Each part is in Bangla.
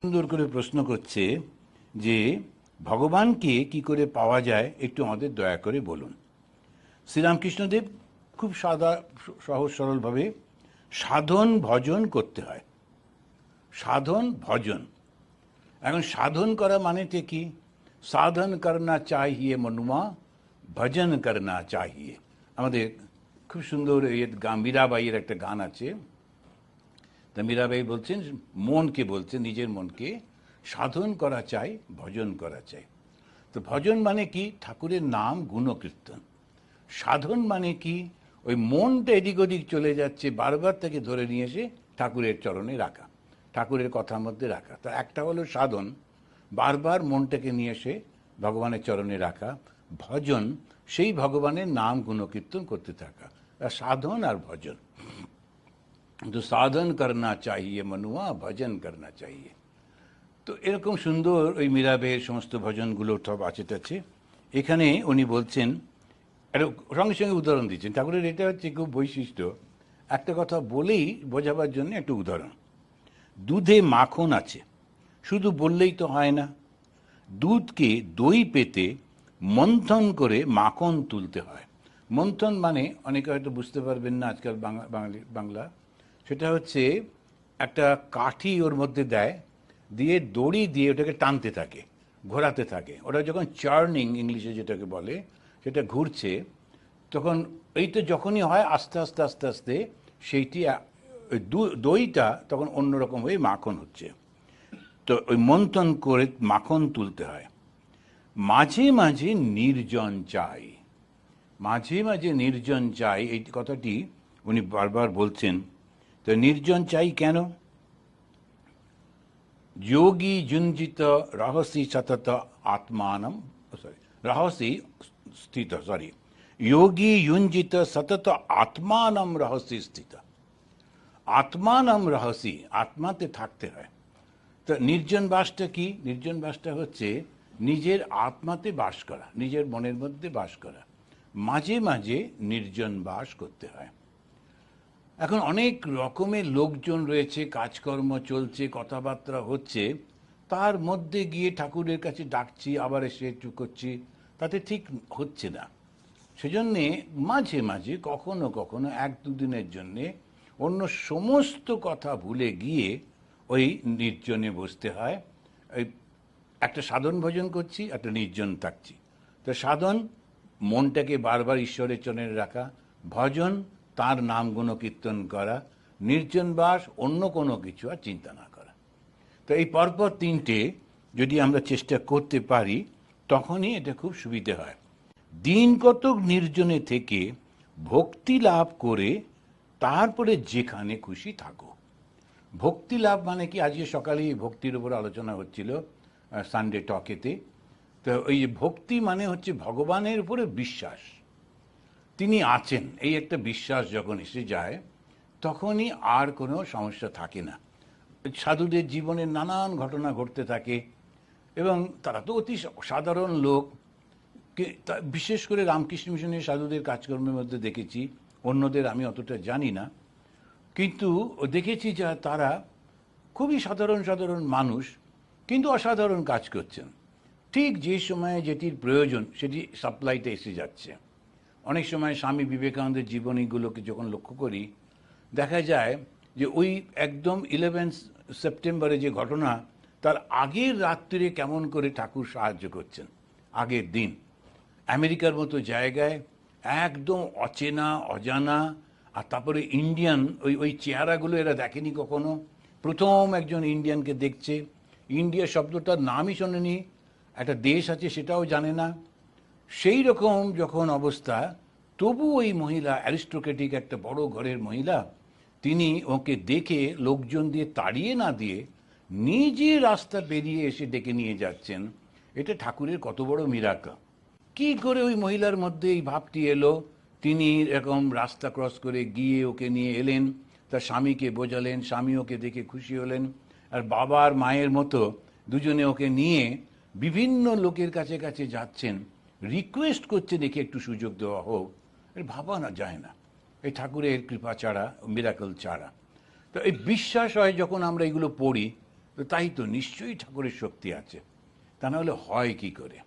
সুন্দর করে প্রশ্ন করছে যে ভগবানকে কি করে পাওয়া যায়, একটু আমাদের দয়া করে বলুন। শ্রীরামকৃষ্ণদেব খুব সাদা সহজ সরলভাবে সাধন ভজন করতে হয়। সাধন ভজন। এখন সাধন করা মানেটা কি? সাধন করনা চাহিয়ে মনুয়া, ভজন করনা চাহিয়ে। আমাদের খুব সুন্দর মীরাবাইয়ের একটা গান আছে। তা মীরাবাই বলছেন, মনকে বলছেন, নিজের মনকে সাধন করা চাই, ভজন করা চাই। তো ভজন মানে কি? ঠাকুরের নাম গুণকীর্তন। সাধন মানে কি? ওই মনটা এদিক ওদিক চলে যাচ্ছে, বারবার তাকে ধরে নিয়ে এসে ঠাকুরের চরণে রাখা, ঠাকুরের কথার মধ্যে রাখা। তা একটা হলো সাধন, বারবার মনটাকে নিয়ে এসে ভগবানের চরণে রাখা। ভজন সেই ভগবানের নাম গুণকীর্তন করতে থাকা। সাধন আর ভজন। তো সাধন করনা চাহিয়ে মনুয়া, ভজন করনা চাহিয়ে। তো এরকম সুন্দর ওই মীরাবাইয়ের সমস্ত ভজনগুলো সব আছে। এখানে উনি বলছেন, সঙ্গে সঙ্গে উদাহরণ দিচ্ছেন। ঠাকুরের এটা হচ্ছে খুব বৈশিষ্ট্য, একটা কথা বলেই বোঝাবার জন্য একটা উদাহরণ। দুধে মাখন আছে, শুধু বললেই তো হয় না। দুধকে দই পেতে মন্থন করে মাখন তুলতে হয়। মন্থন মানে অনেকে হয়তো বুঝতে পারবেন না আজকাল বাংলা। সেটা হচ্ছে একটা কাঠি ওর মধ্যে দেয়, দিয়ে দড়ি দিয়ে ওটাকে টানতে থাকে, ঘোরাতে থাকে। ওটা যখন চার্নিং ইংলিশে যেটাকে বলে, সেটা ঘুরছে, তখন এইটা যখনই হয় আস্তে আস্তে আস্তে আস্তে সেইটি দইটা তখন অন্যরকম হয়ে মাখন হচ্ছে। তো ওই মন্থন করে মাখন তুলতে হয়। মাঝে মাঝে নির্জন চাই, মাঝে মাঝে নির্জন চাই, এই কথাটি উনি বারবার বলছেন। তো নির্জন চাই কেন? যোগী যুঞ্জিত রহস্যি সতত আত্মানম, রহস্যি স্থিত, যোগী युञ्जित सतत आत्मानम रहस्य স্থিত। আত্মানম রহস্যি, আত্মাতে থাকতে হয়। তো নির্জন বাসটা কি? নির্জন বাসটা হচ্ছে নিজের আত্মাতে বাস করা, নিজের মনের মধ্যে বাস করা। মাঝে মাঝে নির্জন বাস করতে হয়। এখন অনেক রকমের লোকজন রয়েছে, কাজকর্ম চলছে, কথাবার্তা হচ্ছে, তার মধ্যে গিয়ে ঠাকুরের কাছে ডাকছি, আবার এসে চুপ করছি, তাতে ঠিক হচ্ছে না। সেজন্যে মাঝে মাঝে কখনো কখনো এক দুদিনের জন্যে অন্য সমস্ত কথা ভুলে গিয়ে ওই নির্জনে বসতে হয়। ওই একটা সাধন ভজন করছি, একটা নির্জন থাকছি। তো সাধন মনটাকে বারবার ঈশ্বরের চরণে রাখা, ভজন তার নাম গুণকীর্তন করা, নির্জন বাস অন্য কোনো কিছু আর চিন্তা না করা। তো এই পরপর তিনটে যদি আমরা চেষ্টা করতে পারি, তখনই এটা খুব সুবিধে হয়। দিন কতক নির্জনে থেকে ভক্তি লাভ করে তারপরে যেখানে খুশি থাকো। ভক্তি লাভ মানে কি? আজকে সকালেই ভক্তির উপর আলোচনা হচ্ছিল সানডে টকেতে। তো ওই ভক্তি মানে হচ্ছে ভগবানের উপরে বিশ্বাস, তিনি আছেন, এই একটা বিশ্বাস যখন এসে যায়, তখনই আর কোনো সমস্যা থাকে না। সাধুদের জীবনে নানান ঘটনা ঘটতে থাকে, এবং তারা তো অতি সাধারণ লোক। বিশেষ করে রামকৃষ্ণ মিশনের সাধুদের কাজকর্মের মধ্যে দেখেছি, অন্যদের আমি অতটা জানি না, কিন্তু দেখেছি যে তারা খুবই সাধারণ সাধারণ মানুষ, কিন্তু অসাধারণ কাজ করছেন। ঠিক যে সময়ে যেটির প্রয়োজন সেটি সাপ্লাইতে এসে যাচ্ছে। অনেক সময় স্বামী বিবেকানন্দের জীবনীগুলোকে যখন লক্ষ্য করি, দেখা যায় যে ওই একদম 11 সেপ্টেম্বরে যে ঘটনা, তার আগের রাত্রিরে কেমন করে ঠাকুর সাহায্য করছেন। আগের দিন আমেরিকার মতো জায়গায় একদম অচেনা অজানা, আর তারপরে ইন্ডিয়ান ওই চেহারাগুলো এরা দেখেনি কখনো। প্রথম একজন ইন্ডিয়ানকে দেখছে, ইন্ডিয়া শব্দটার নামই শোনেনি, একটা দেশ আছে সেটাও জানে না। সেই রকম যখন অবস্থা, তবু ওই মহিলা, অ্যারিস্টোক্রেটিক একটা বড় ঘরের মহিলা, তিনি ওকে দেখে লোকজন দিয়ে তাড়িয়ে না দিয়ে নিজে রাস্তা পেরিয়ে এসে ডেকে নিয়ে যাচ্ছেন। এটা ঠাকুরের কত বড় মিরাকল! কি করে ওই মহিলার মধ্যে এই ভাবটি এলো? তিনি এরকম রাস্তা ক্রস করে গিয়ে ওকে নিয়ে এলেন, তার স্বামীকে বোঝালেন, স্বামী ওকে দেখে খুশি হলেন, আর বাবার মায়ের মতো দুজনে ওকে নিয়ে বিভিন্ন লোকের কাছে কাছে যাচ্ছেন, রিকোয়েস্ট করছে দেখে একটু সুযোগ দেওয়া হোক। এর ভাবা না যায় না এই ঠাকুরের কৃপা ছাড়া, মিরাকল ছাড়া। তো এই বিশ্বাস হয় যখন আমরা এগুলো পড়ি, তো তাই তো নিশ্চয়ই ঠাকুরের শক্তি আছে, তা না হলে হয় কি করে?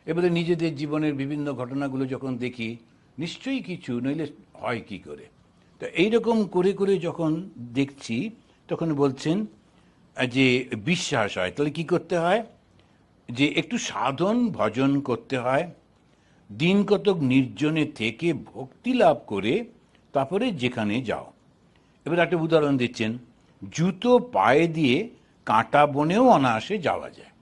এবারে নিজেদের জীবনের বিভিন্ন ঘটনাগুলো যখন দেখি, নিশ্চয়ই কিছু, নইলে হয় কি করে? তো এইরকম করে করে যখন দেখছি, তখন বলছেন যে বিশ্বাস হয়। তাহলে কি করতে হয়? যে একটু সাধন ভজন করতে হয়, দিন কতক নির্জনে থেকে ভক্তি লাভ করে তারপরে যেখানে যাও। এবার একটা উদাহরণ দিচ্ছেন, জুতো পায়ে দিয়ে কাঁটা বনেও অনায়াসে যাওয়া যায়।